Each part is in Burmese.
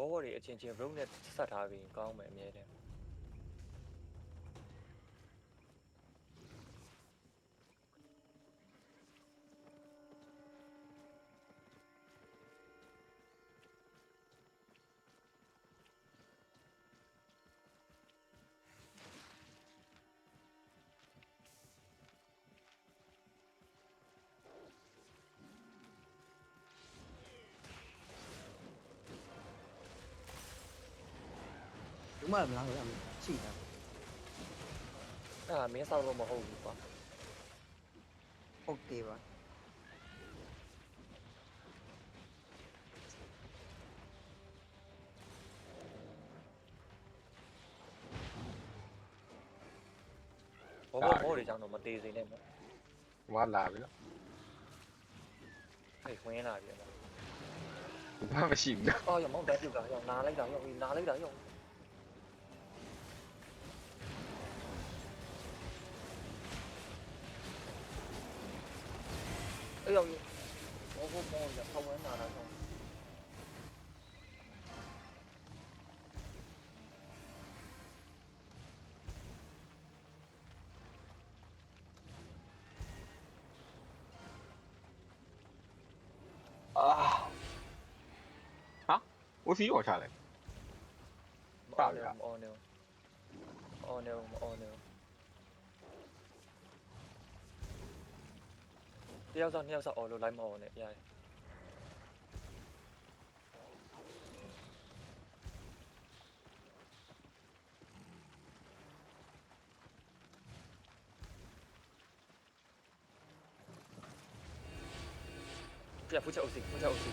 ဘောဘောတွေအချင်းချင်း room နဲ့ဆက်ထားပြီးကောင်းမယ်အမြဲတမ်းဘူးမှမလားလို့ရှိတာ အဲ့ဒါမင်းဆောက်လို့မဟုတ်ဘူးကွာ ဟုတ်တယ်ပါ ဘောဘောတွေကြောင့်တော့မသေးစေနဲ့နော် ဝါလာပြီနော် ဟဲ့ဝင်လာပြီလား ဘာမရှိဘူးနော် အော်ရမောင်တက်ပြုတ်တာရောနားလိုက်တာရောနားလိုက်တာရောအဲ့ရောဘောဘောဘောရထောက်ဝဲနာတာတော့ဦးစီးရောချလိုက် မအော်နေမအော်နေအော်နေမအော်နေတယောက်စားနှစ်ယောက်စားအော်လို့လိုက်မအော်နဲ့ရတယ်ပြဖူးချက်အုပ်စီဖူးချက်အုပ်စီ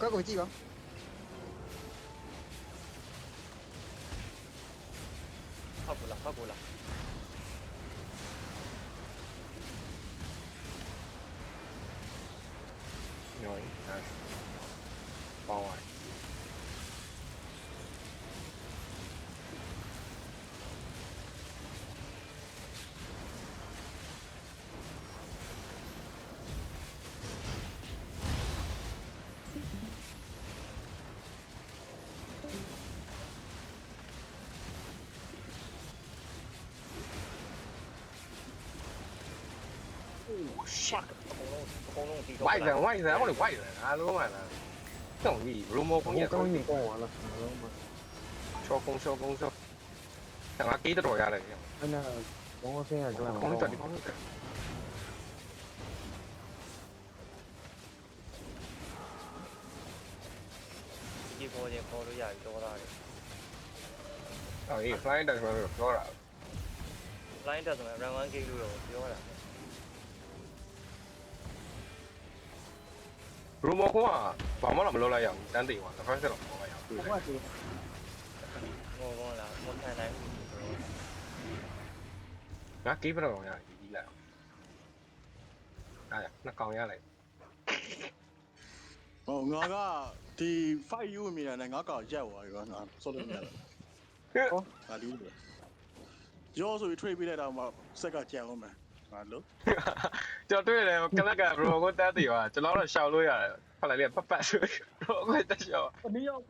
ကောက်ကိုကြည့်ပါ ဟုတ်ကူလားဟုတ်ကူလား ညောင်းအဲ့ပေါင်းလိုက်ရှက်အကုန်လုံးဒီတော့ ဝိုက်ဆန်ဟိုလေဝိုက်ဆန်အားလုံးမှလားတော့ဒီဘလိုမောကောင်းရ ကောင်းရင်ကောင်းပါလားလုံးမ ချောကုန်းချောငါကေးတော်ရတယ်ပြန် အဲ့ဒါဘောင်းဆင်းရကြလား ကောင်းတက်ဒီကောင်းတက် ဒီပေါ်ရင်ပေါ်လို့ရပြီတော့သားတယ် အေး flying တက်ဆိုတော့ပြောတာ line တက်ဆိုရင် run 1 gate လို့တော့ပြောတာ ဘလိုမောကောကဘာမှမလုပ်လိုက်ရဘူးတန်းတေးသွားတစ်ဖက်ဆက်တော့ပေါ်လိုက်ရတွေ့တယ် ဟုတ်ပါသေး ငိုကောလားမခံနိုင်ဘူး ငါကေးဘတော့ရကြီးလိုက်အားရနှစ်ကောင်ရလိုက် ဟောငါကဒီ fight you မြင်ရတယ်ငါကောက်ရက်သွားပြီကွာငါစောလို့မရဘူးငါလူးတယ်ရောဆိုပြီး trade ပေးလိုက်တော့မှစက်ကကြံအောင်မယ်ငါလို့ ကျွန်တော်တွေ့တယ်ကလက်ကဘလိုကိုတန်းတေးသွားကျွန်တော်တော့ရှောက်လို့ရတယ်ဖတ်လိုက်လေပတ်ဆိုတော့ကိုတက်ရှောက် အနည်းရောက်